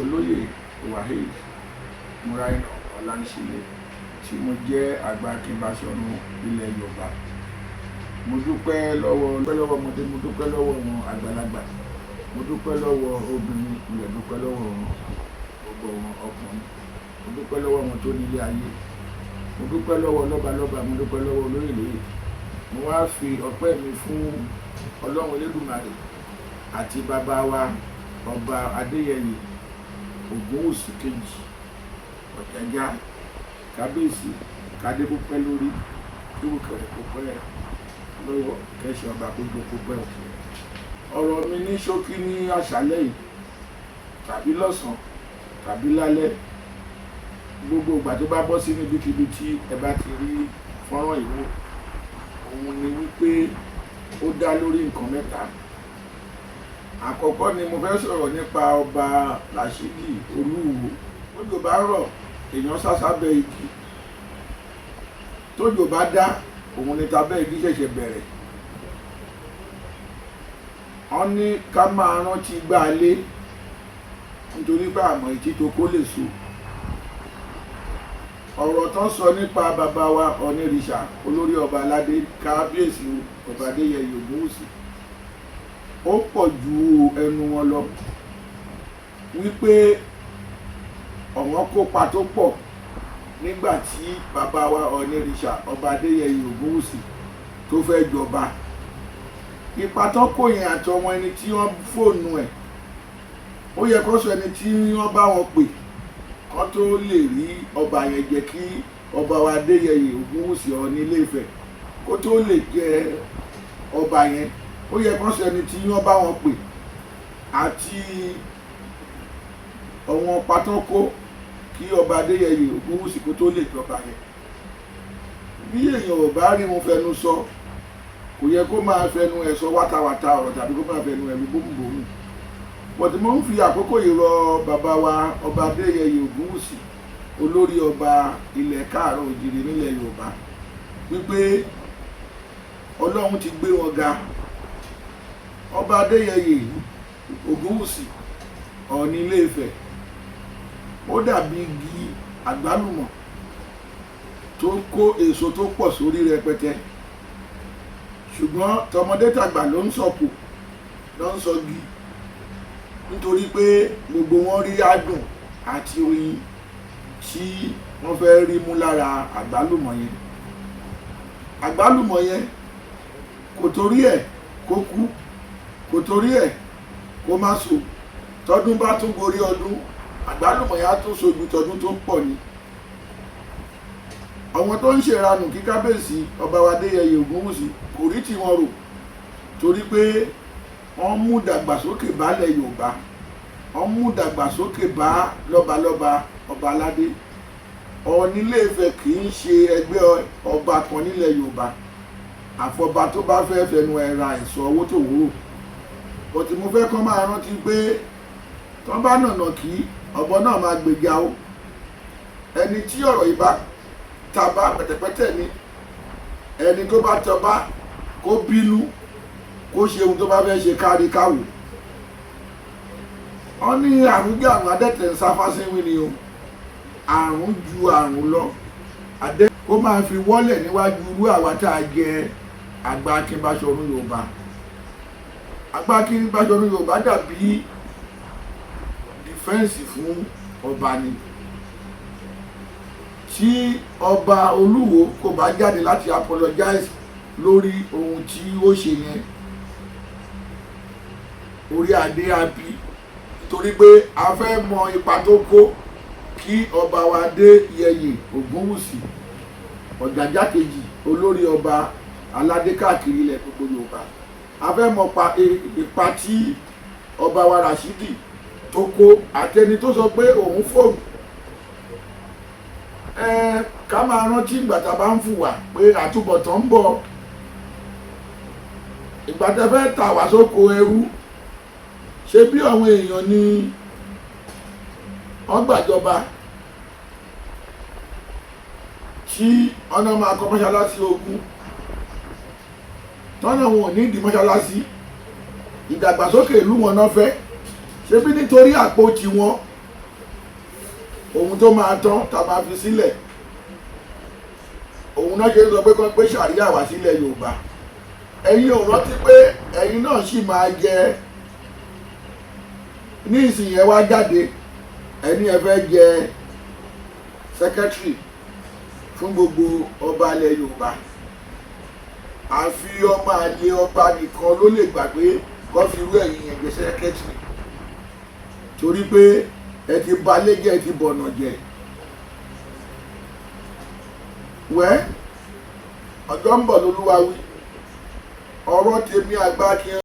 Oloye Waheed Muraina Ọláńṣílẹ̀ tí mo jẹ́ Agbaakin Bashorun ile Yoruba. Mo dúpẹ́ lọ́wọ́ ọmọdé, mo dúpẹ́ lọ́wọ́ wọn àgbàlagbà, mo dúpẹ́ lọ́wọ́ obìnrin, mo lè dúpẹ́ lọ́wọ́ gbogbo wọn ọkùnrin, mo dúpẹ́ lọ́wọ́ wọn tó nílé ayé, mo dúpẹ́ lọ́wọ́ lọ́balọ́ba, mo dúpẹ́ lọ́wọ́ olóyè lóyè. Mo wá fi ọpẹ́ mi fún Ọlọ́run Elédùmarè àti bàbá wa ọba Adéyẹyè Ògúnwùsì kejì Ọ̀jájá kábíyèsí kádé púpẹ́ lórí dúkẹ̀rẹ̀ púpẹ́ lọ́wọ́ kẹ́sì ọba gbogbo púpẹ́ òkè. Ọ̀rọ̀ mi ní ṣókí ní àṣálẹ́ yìí tàbí lọ́sàn-án tàbí lálẹ́, gbogbo ìgbà tó bá bọ́ sí níbikíbi tí ẹ bá ti rí fọ́nrán ìwò, òun ni wípé ó dá lórí nǹkan mẹ́ta. Àkọ́kọ́ ni mo fẹ́ sọ̀rọ̀ nípa ọba Ràṣídì Oluwoo. Tójò bá rọ̀ èèyàn sásábẹ́ igi, tójò bá dá òun ni tabẹ́ igi ṣẹ̀ṣẹ̀ bẹ̀rẹ̀. Wọ́n ní ká máa rántí gbáalé nítorí pé àmọ́ ìtí tó kó lè so. Ọ̀rọ̀ tán sọ nípa bàbá wa onírìṣà olórí ọba aládé kábíyèsí ọba Adéyẹyè Ògúnwùsì ó pọ̀ ju ẹnu wọn lọ, wípé ọ̀wọ́n kópa tó pọ̀ nígbà tí bàbá wa onírìṣà ọba Adéyẹyè Ògúnwùsì tó fẹ́ jọba. Ipa tán kò yẹn àti ọmọ ẹni tí wọ́n fóònù ẹ̀, ó yẹ kó sọ ẹni tí wọ́n bá wọn pè kán tó lè rí ọba yẹn jẹ, kí ọba wa Adéyẹyè Ògúnwùsì Ọọ̀ni Ilé Ifẹ̀ kó tó lè jẹ ọba yẹn. Ó yẹ kán sọ ẹni tí wọ́n bá wọn pè àti ọ̀wọ́n pátákó kí ọba Adéyẹyè Ògúnwùsì kó tó lè jọba yẹn. Bí èèyàn ò bá rí wọn fẹnu sọ, kò yẹ kó máa fẹnu ẹ̀ sọ wátawàta ọ̀rọ̀ tàbí kó máa fẹnu ẹ̀ lu bómúbómú. Bọ̀dé mo ń fi àkókò yìí rọ bàbá wa ọba Adéyẹyè Ògúnwùsì olórí ọba ilẹ̀ káàárọ̀ òjìrì nílẹ̀ Yorùbá, wípé Ọlọ́run ti gbé wọn ga. Ọba Adéyẹyè Ògúnwùsì Ọọ̀ni Ilé Ifẹ̀ ó dàbí igi àgbálùmọ̀ tó kó èso tó pọ̀ sórí rẹpẹtẹ, ṣùgbọ́n tọmọdé tàgbà ló ń sọ̀kò ló ń sọgi, nítorí pé gbogbo wọn rí adùn àti oyin tí wọ́n fẹ́ rí mú lára àgbálùmọ̀ yẹn. Àgbálùmọ̀ yẹn kò torí ẹ̀ kó kú, kò torí ẹ̀ kó má so. Tọdún bá tún gorí ọdún, àgbálùmọ̀ yẹn á tún so ju tọdún tó pọ̀ ni. Àwọn tó ń ṣèranù kí kábíyèsí ọba wa Adéyẹyè Ògúnwùsì kò rí tí wọn rò, torí pé wọ́n mú dàgbàsókè bálẹ̀ Yorùbá, wọ́n mú dàgbàsókè bá lọ́balọ́ba ọba aládé. Ọọ̀ni Ilé Ifẹ̀ kì í ṣe ẹgbẹ́ ọba kan nílẹ̀ Yorùbá, àfọba tó bá fẹ́ fẹnu ẹ̀ ra ẹ̀sọ́ owó tó wúrò. Bọ̀tí mo fẹ́ kán máa rántí pé tán bá nànà kí ọ̀bọ náà máa gbèjà o. Ẹni tí ọ̀rọ̀ yìí bá taba pẹ̀tẹ̀pẹ̀tẹ̀ ni, ẹni tó bá tọba kó bínú kó ṣe ohun tó bá fẹ́ ṣe kárí káwò. Wọ́n ní àrùn jẹ́ àrùn adẹ́tẹ̀ ń sáfá síwìn ni o, àrùn ju àrùn lọ. Adé kó máa fi wọ́lẹ̀ níwájú irú àwa tá a jẹ Agbaakin Bashorun Yorùbá. Agbaakin Bashorun Yorùbá dàbí dìfẹ́ǹsì fún ọba ni. Tí ọba Oluwoo kò bá jáde láti apologize lórí ohun tí ó ṣe yẹn, orí adé á bí, nítorí pé a fẹ́ mọ ipa tó kó kí ọba wa Adéyẹyè Ògúnwùsì Ọ̀jájá kejì olórí ọba aládé káàkiri ilẹ̀ gbogbo Yorùbá. A fẹ́ mọ ipa tí ọba wa Ràṣídì tó kó, àtẹni tó sọ pé òun fóònù. Ká máa rántí ìgbà tá a bá ń fùwà pé àtúbọ̀tán ń bọ̀. Ìgbà tẹ́ fẹ́ tà wá sóko ẹrú, ṣe bí àwọn èèyàn ni wọ́n gbàjọba tí ọ̀nà máa kọ́ mọ́ṣáláṣí ogún, tọ́nà wọn ò ní ìdí mọ́ṣáláṣí, ìdàgbàsókè ìlú wọn náà fẹ́. Ṣe bí nítorí àpò tiwọn ohun tó máa tán tá a máa fi sílẹ̀ òun náà ṣe ń sọ pé kán gbé ṣàríà wá sílẹ̀ Yorùbá. Ẹ̀yin ò rántí pé ẹ̀yin náà sì máa jẹ ní ìsìn yẹn wá jáde ẹni ẹ fẹ́ jẹ sẹkẹtìrì fún gbogbo ọba ilẹ̀ Yorùbá. Àfi ọmọ àlè ọba nìkan ló lè gbà pé kó fi irú ẹ̀yin yẹn jẹ sẹkẹtìrì torí pé ẹ ti balẹ̀ jẹ́ ẹ ti bọ̀nà jẹ́. Wẹ́ ọjọ́ ń bọ̀ lÓlúwa wí ọ̀rọ̀ tèmi Agbaakin